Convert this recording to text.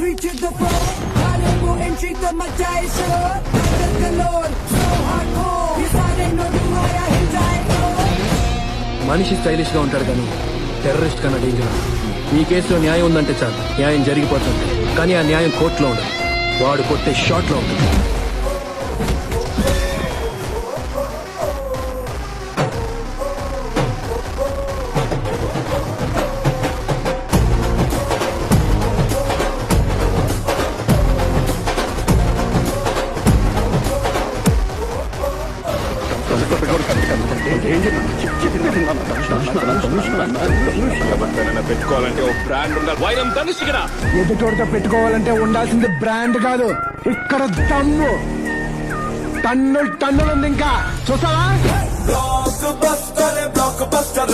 reach the floor. Kale mo entry the majai show. Tiger galore, so hardcore. Isare no duaya hindai no. మనిషి stylish గా ఉంటాడు కానీ terrorist కన్నా danger. ఈ కేసులో న్యాయం ఉందంటే చాలు, న్యాయం జరిగిపోతుంది. కానీ ఆ న్యాయం కోర్టులో ఉండదు, వాడు కొట్టే షాట్ లో ఉంటుంది. పెట్టుకోవాలంటే ఒక బ్రాండ్ ఉండాలి. వైరం ధనుష్ ఇక్కడ ఎదుటోడితో పెట్టుకోవాలంటే ఉండాల్సింది బ్రాండ్ కాదు, ఇక్కడ దమ్ము. టన్నులు ఉంది ఇంకా చూసావా. Block buster block buster